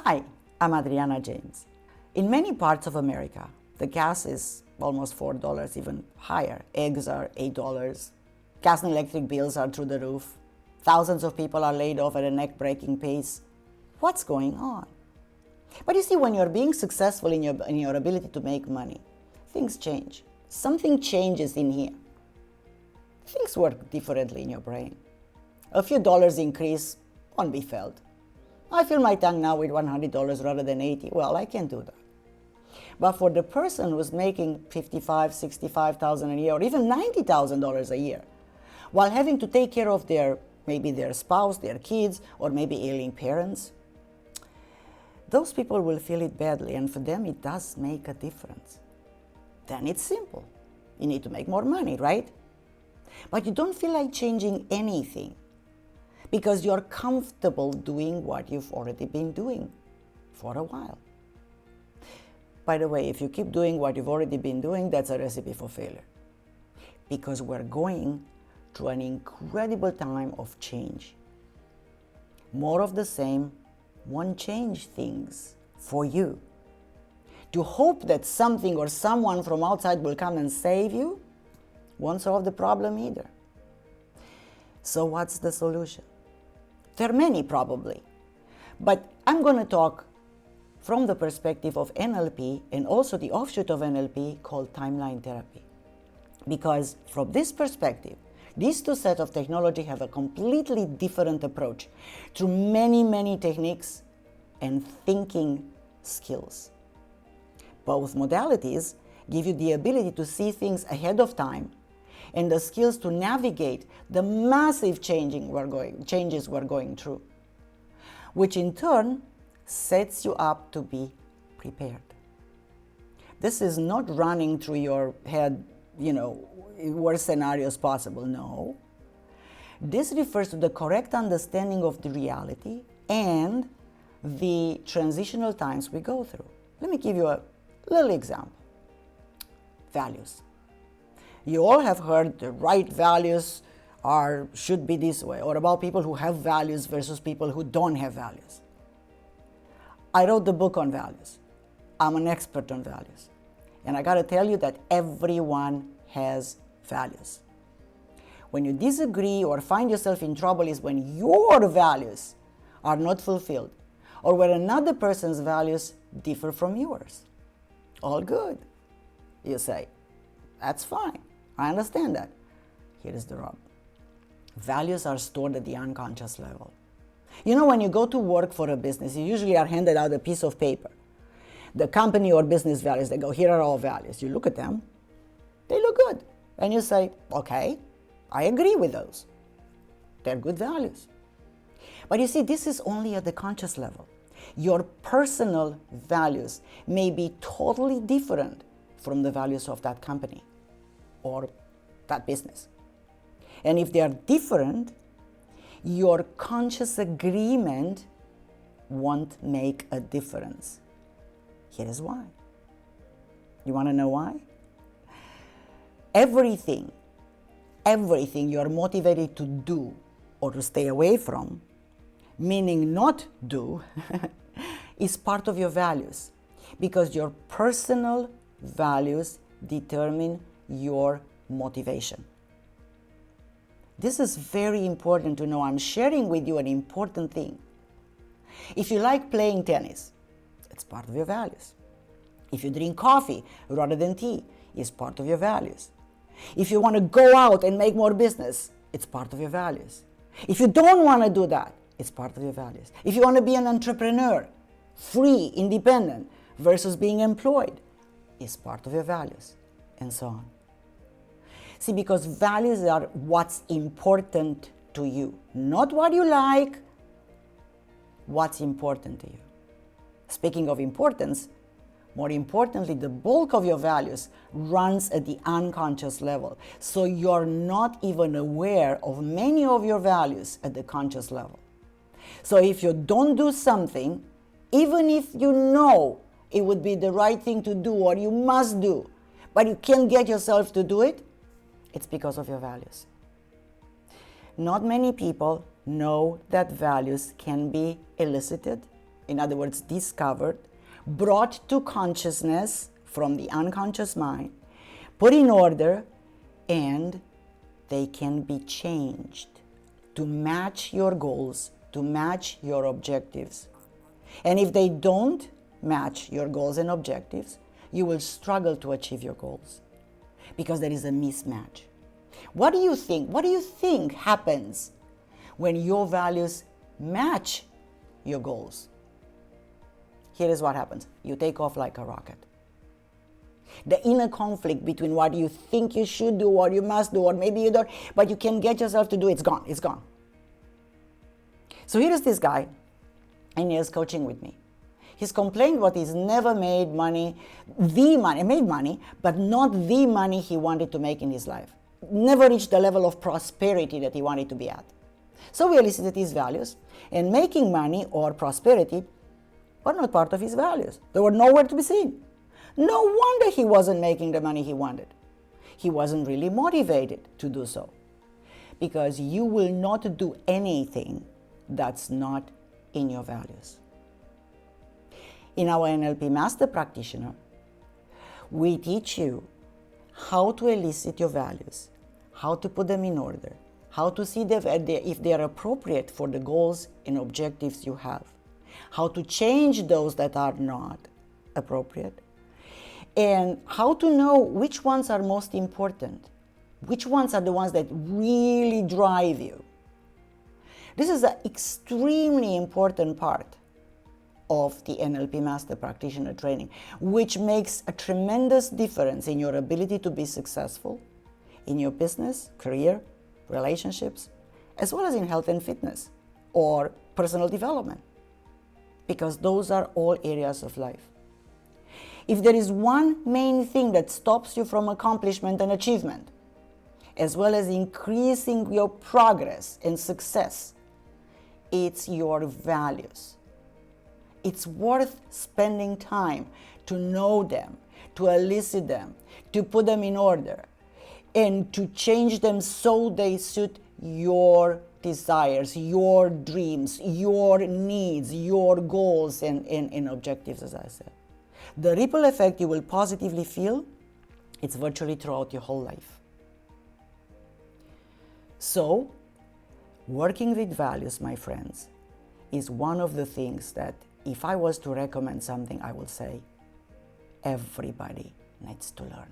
Hi, I'm Adriana James. In many parts of America, the gas is almost $4, even higher. Eggs are $8. Gas and electric bills are through the roof. Thousands of people are laid off at a neck-breaking pace. What's going on? But you see, when you're being successful in your ability to make money, things change. Something changes in here. Things work differently in your brain. A few dollars increase won't be felt. I fill my tank now with $100 rather than $80. Well, I can do that. But for the person who's making $55,000, $65,000 a year, or even $90,000 a year, while having to take care of maybe their spouse, their kids, or maybe ailing parents, those people will feel it badly, and for them it does make a difference. Then it's simple. You need to make more money, right? But you don't feel like changing anything because you're comfortable doing what you've already been doing for a while. By the way, if you keep doing what you've already been doing, that's a recipe for failure. Because we're going through an incredible time of change. More of the same won't change things for you. To hope that something or someone from outside will come and save you won't solve the problem either. So what's the solution? There are many probably, but I'm going to talk from the perspective of NLP and also the offshoot of NLP called timeline therapy. Because from this perspective, these two sets of technology have a completely different approach through many, many techniques and thinking skills. Both modalities give you the ability to see things ahead of time and the skills to navigate the massive changes we're going through, which in turn sets you up to be prepared. This is not running through your head, worst scenarios possible. No. This refers to the correct understanding of the reality and the transitional times we go through. Let me give you a little example. Values. You all have heard the right values should be this way, or about people who have values versus people who don't have values. I wrote the book on values. I'm an expert on values. And I got to tell you that everyone has values. When you disagree or find yourself in trouble is when your values are not fulfilled or when another person's values differ from yours. All good, you say. That's fine. I understand that. Here is the rub. Values are stored at the unconscious level. When you go to work for a business, you usually are handed out a piece of paper. The company or business values, they go, here are all values. You look at them, they look good. And you say, okay, I agree with those. They're good values. But you see, this is only at the conscious level. Your personal values may be totally different from the values of that company or that business. And if they are different, your conscious agreement won't make a difference. Here is why. You want to know why? Everything you're motivated to do or to stay away from, meaning not do, is part of your values because your personal values determine your motivation. This is very important to know. I'm sharing with you an important thing. If you like playing tennis, it's part of your values. If you drink coffee rather than tea, it's part of your values. If you want to go out and make more business, it's part of your values. If you don't want to do that, it's part of your values. If you want to be an entrepreneur, free, independent, versus being employed, it's part of your values, and so on. See, because values are what's important to you, not what you like, what's important to you. Speaking of importance, more importantly, the bulk of your values runs at the unconscious level. So you're not even aware of many of your values at the conscious level. So if you don't do something, even if you know it would be the right thing to do or you must do, but you can't get yourself to do it, it's because of your values. Not many people know that values can be elicited in other words, discovered, brought to consciousness from the unconscious mind, put in order, and they can be changed to match your goals, to match your objectives. And if they don't match your goals and objectives, you will struggle to achieve your goals because there is a mismatch. What do you think? What do you think happens when your values match your goals? Here is what happens. You take off like a rocket. The inner conflict between what you think you should do, or you must do, or maybe you don't, but you can get yourself to do, it's gone, it's gone. So here is this guy, and he is coaching with me. He's complained what he's never made money, made money, but not the money he wanted to make in his life. Never reached the level of prosperity that he wanted to be at. So we elicited his values, and making money or prosperity were not part of his values. They were nowhere to be seen. No wonder he wasn't making the money he wanted. He wasn't really motivated to do so. Because you will not do anything that's not in your values. In our NLP Master Practitioner, we teach you how to elicit your values, how to put them in order, how to see if they are appropriate for the goals and objectives you have, how to change those that are not appropriate, and how to know which ones are most important, which ones are the ones that really drive you. This is an extremely important part of the NLP Master Practitioner training, which makes a tremendous difference in your ability to be successful in your business, career, relationships, as well as in health and fitness or personal development, because those are all areas of life. If there is one main thing that stops you from accomplishment and achievement, as well as increasing your progress and success, it's your values. It's worth spending time to know them, to elicit them, to put them in order, and to change them so they suit your desires, your dreams, your needs, your goals, and objectives, as I said. The ripple effect you will positively feel, it's virtually throughout your whole life. So, working with values, my friends, is one of the things that if I was to recommend something, I would say everybody needs to learn.